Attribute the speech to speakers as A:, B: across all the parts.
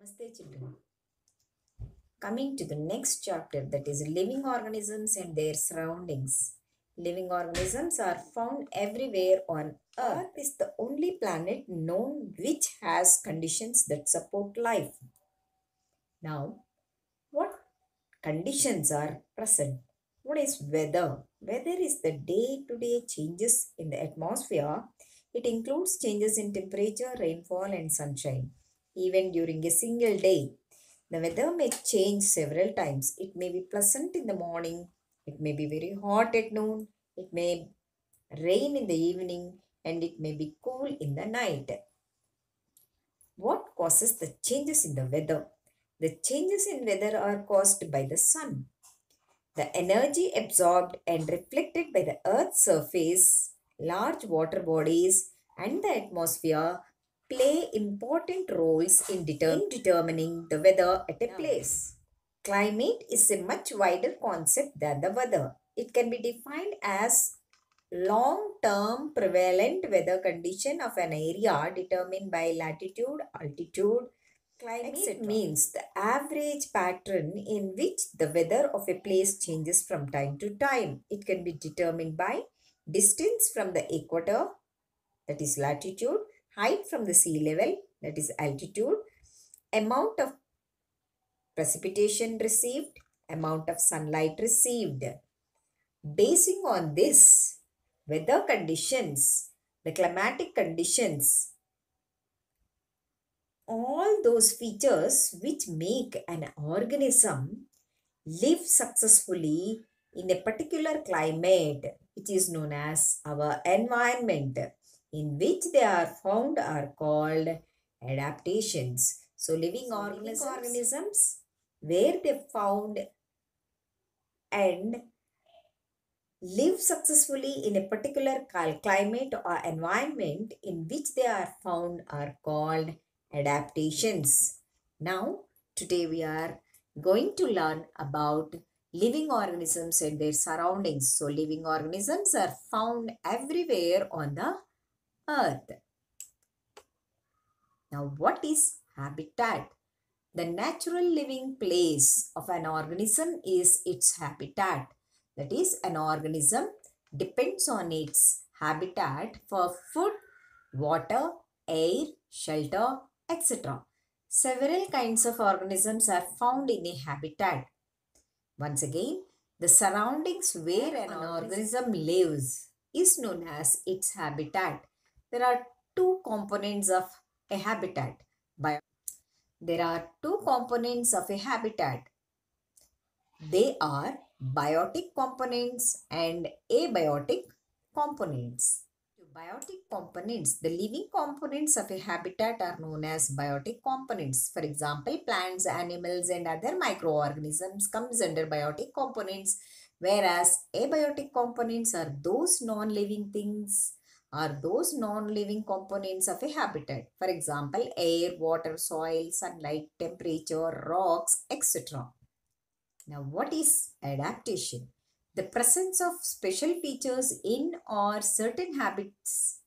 A: Namaste children. Coming to the next chapter, that is living organisms and their surroundings. Living organisms are found everywhere on Earth. Earth is the only planet known which has conditions that support life. Now, what conditions are present? What is weather? Weather is the day-to-day changes in the atmosphere. It includes changes in temperature, rainfall and sunshine. Even during a single day, the weather may change several times. It may be pleasant in the morning, it may be very hot at noon, it may rain in the evening, and it may be cool in the night. What causes the changes in the weather? The changes in weather are caused by the sun. The energy absorbed and reflected by the Earth's surface, large water bodies, and the atmosphere play important roles in determining the weather at a place. Climate is a much wider concept than the weather. It can be defined as long-term prevalent weather condition of an area determined by latitude, altitude, climate, etc. Means the average pattern in which the weather of a place changes from time to time. It can be determined by distance from the equator, that is latitude, height from the sea level, that is altitude, amount of precipitation received, amount of sunlight received. Basing on this, weather conditions, the climatic conditions, all those features which make an organism live successfully in a particular climate, which is known as our environment, in which they are found are called adaptations. So living organisms where they found and live successfully in a particular climate or environment in which they are found are called adaptations. Now, today we are going to learn about living organisms and their surroundings. So, living organisms are found everywhere on the earth. Now, what is habitat? The natural living place of an organism is its habitat. That is, an organism depends on its habitat for food, water, air, shelter, etc. Several kinds of organisms are found in a habitat. Once again, the surroundings where an organism lives is known as its habitat. There are two components of a habitat. There are two components of a habitat. They are biotic components and abiotic components. Biotic components, the living components of a habitat are known as biotic components. For example, plants, animals and other microorganisms comes under biotic components, whereas abiotic components are those non-living things are those non-living components of a habitat. For example, air, water, soil, sunlight, temperature, rocks, etc. Now, what is adaptation? The presence of special features in or certain habits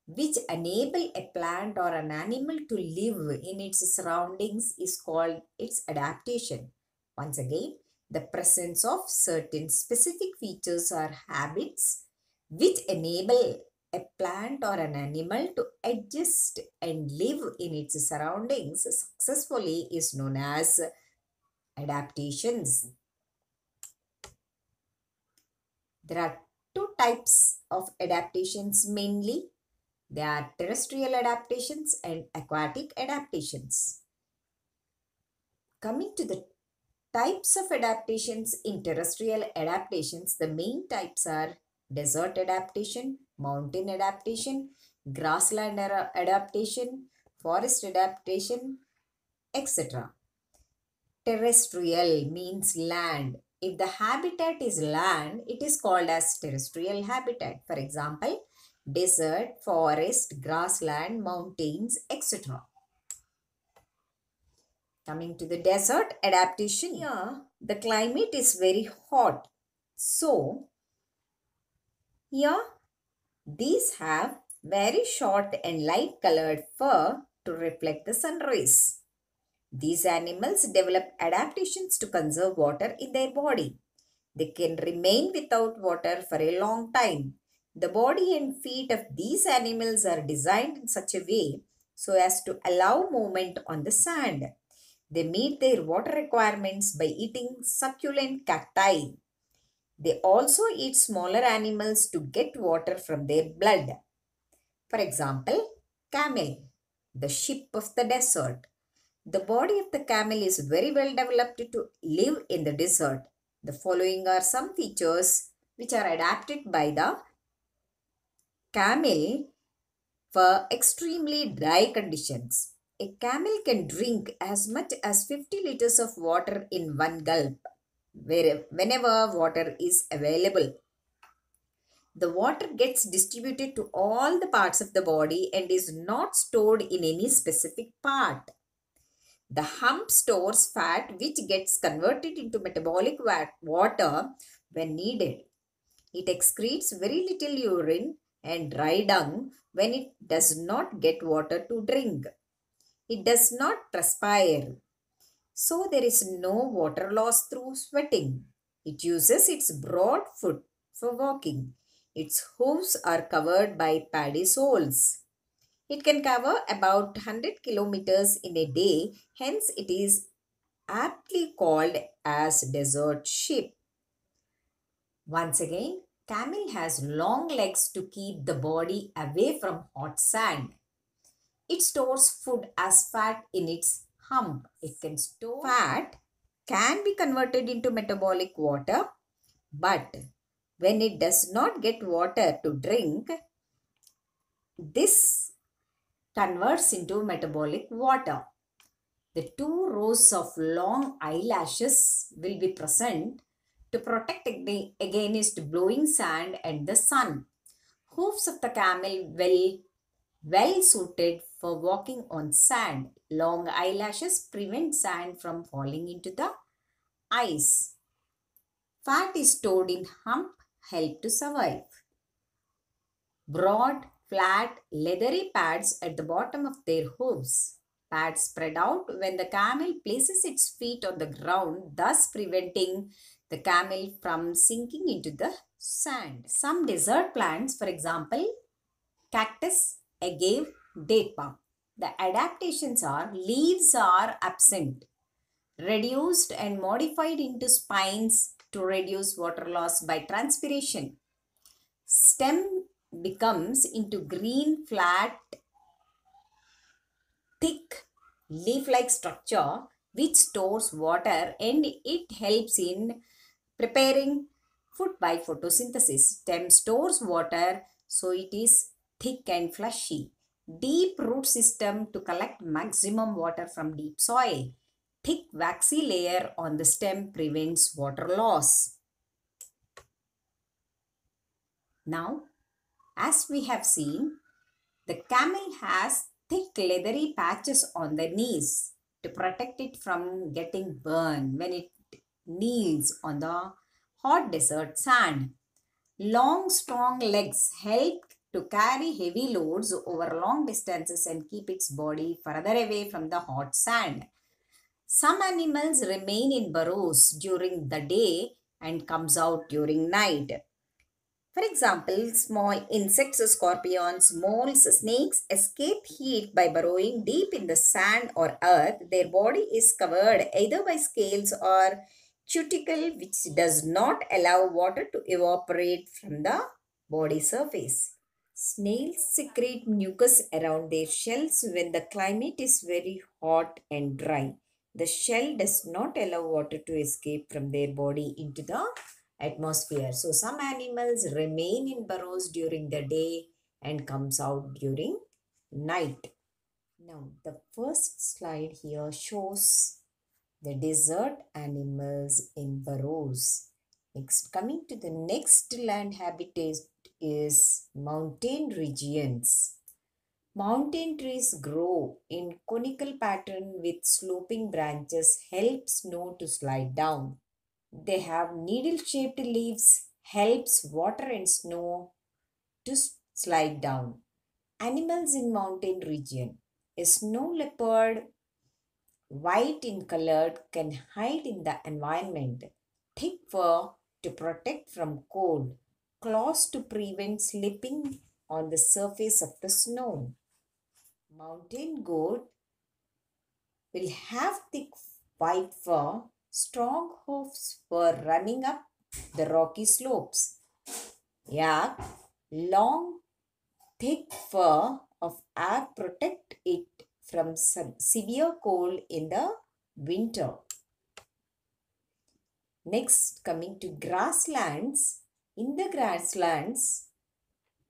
A: which enable a plant or an animal to live in its surroundings is called its adaptation. Once again, the presence of certain specific features or habits which enable a plant or an animal to adjust and live in its surroundings successfully is known as adaptations. There are two types of adaptations mainly. They are terrestrial adaptations and aquatic adaptations. Coming to the types of adaptations in terrestrial adaptations, the main types are desert adaptation, mountain adaptation, grassland adaptation, forest adaptation, etc. Terrestrial means land. If the habitat is land, it is called as terrestrial habitat. For example, desert, forest, grassland, mountains, etc. Coming to the desert adaptation, here the climate is very hot. So, here these have very short and light colored fur to reflect the sun rays. These animals develop adaptations to conserve water in their body. They can remain without water for a long time. The body and feet of these animals are designed in such a way so as to allow movement on the sand. They meet their water requirements by eating succulent cacti. They also eat smaller animals to get water from their blood. For example, camel, the sheep of the desert. The body of the camel is very well developed to live in the desert. The following are some features which are adapted by the camel for extremely dry conditions. A camel can drink as much as 50 liters of water in one gulp, whenever water is available. The water gets distributed to all the parts of the body and is not stored in any specific part. The hump stores fat which gets converted into metabolic water when needed. It excretes very little urine and dry dung when it does not get water to drink. It does not perspire, so there is no water loss through sweating. It uses its broad foot for walking. Its hooves are covered by paddy soles. It can cover about 100 kilometers in a day, hence it is aptly called as desert sheep. Once again, camel has long legs to keep the body away from hot sand. It stores food as fat in its hump. It can store fat, can be converted into metabolic water, but when it does not get water to drink, this converts into metabolic water. The two rows of long eyelashes will be present to protect against blowing sand and the sun. Hoofs of the camel well suited for walking on sand. Long eyelashes prevent sand from falling into the eyes. Fat is stored in hump, help to survive. Broad, flat, leathery pads at the bottom of their hooves. Pads spread out when the camel places its feet on the ground, thus preventing the camel from sinking into the sand. Some desert plants, for example, cactus, agave, date palm. The adaptations are leaves are absent, reduced and modified into spines to reduce water loss by transpiration. Stem becomes into green, flat, thick, leaf-like structure which stores water and it helps in preparing food by photosynthesis. Stem stores water so it is thick and fleshy. Deep root system to collect maximum water from deep soil. Thick waxy layer on the stem prevents water loss. Now, as we have seen, the camel has thick leathery patches on the knees to protect it from getting burned when it kneels on the hot desert sand. Long, strong legs help to carry heavy loads over long distances and keep its body further away from the hot sand. Some animals remain in burrows during the day and comes out during night. For example, small insects, scorpions, moles, snakes escape heat by burrowing deep in the sand or earth. Their body is covered either by scales or cuticle, which does not allow water to evaporate from the body surface. Snails secrete mucus around their shells when the climate is very hot and dry. The shell does not allow water to escape from their body into the atmosphere. So some animals remain in burrows during the day and comes out during night. Now the first slide here shows the desert animals in burrows. Next, coming to the next land habitat is mountain regions. Mountain trees grow in conical pattern with sloping branches, help snow to slide down. They have needle-shaped leaves, helps water and snow to slide down. Animals in mountain region. A snow leopard white in color, can hide in the environment. Thick fur to protect from cold. Claws to prevent slipping on the surface of the snow. Mountain goat will have thick white fur, strong hoofs for running up the rocky slopes. Yak, long thick fur of yak protect it from severe cold in the winter. Next, coming to grasslands. In the grasslands,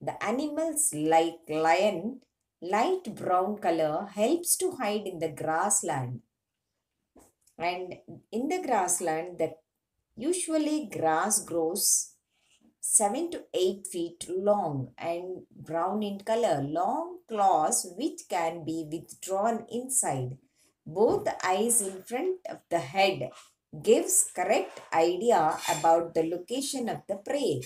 A: the animals like lion, light brown color helps to hide in the grassland. And in the grassland, the usually grass grows 7 to 8 feet long and brown in color. Long claws which can be withdrawn inside. Both eyes in front of the head gives correct idea about the location of the prey.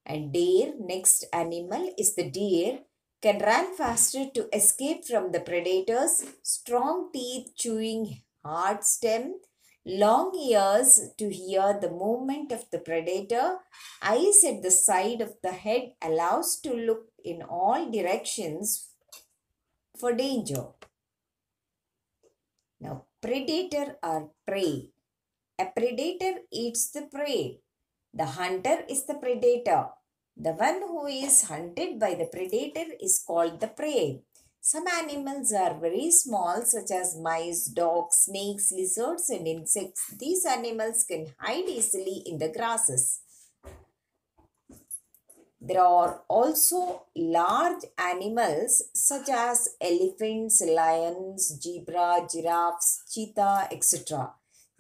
A: And deer, next animal is the deer, can run faster to escape from the predators. Strong teeth chewing hard stem, long ears to hear the movement of the predator, eyes at the side of the head allows to look in all directions for danger. Now, predator or prey. A predator eats the prey. The hunter is the predator. The one who is hunted by the predator is called the prey. Some animals are very small, such as mice, dogs, snakes, lizards, and insects. These animals can hide easily in the grasses. There are also large animals such as elephants, lions, zebra, giraffes, cheetah, etc.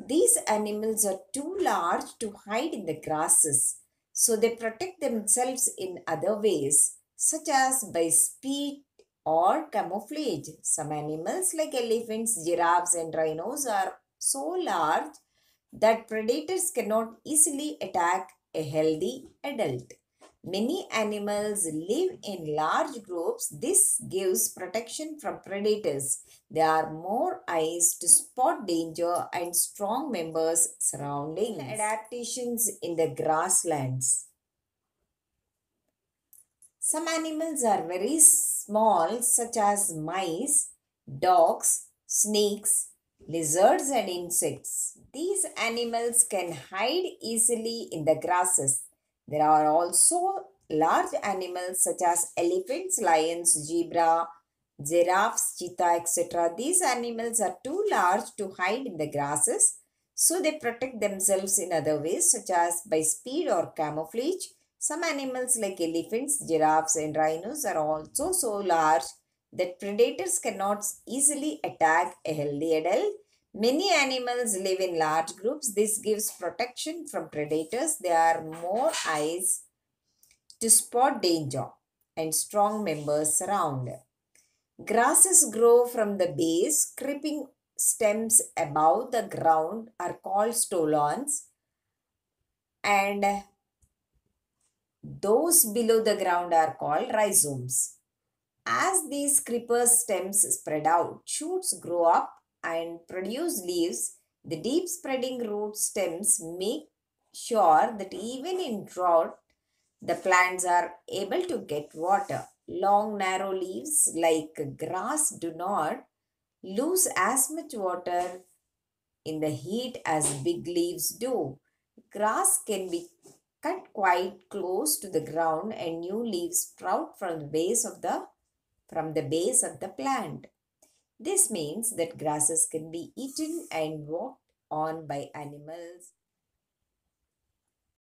A: These animals are too large to hide in the grasses, so they protect themselves in other ways, such as by speed or camouflage. Some animals like elephants, giraffes, and rhinos are so large that predators cannot easily attack a healthy adult. Many animals live in large groups. This gives protection from predators. There are more eyes to spot danger and strong members surrounding. Adaptations in the grasslands. Some animals are very small, such as mice, dogs, snakes, lizards, and insects. These animals can hide easily in the grasses. There are also large animals such as elephants, lions, zebra, giraffes, cheetah, etc. These animals are too large to hide in the grasses, so they protect themselves in other ways, such as by speed or camouflage. Some animals like elephants, giraffes, and rhinos are also so large that predators cannot easily attack a healthy adult. Many animals live in large groups. This gives protection from predators. There are more eyes to spot danger and strong members surround. Grasses grow from the base. Creeping stems above the ground are called stolons, and those below the ground are called rhizomes. As these creeper stems spread out, shoots grow up and produce leaves. The deep spreading root stems make sure that even in drought, the plants are able to get water. Long, narrow leaves like grass do not lose as much water in the heat as big leaves do. Grass can be cut quite close to the ground and new leaves sprout from the base of the plant. This means that grasses can be eaten and walked on by animals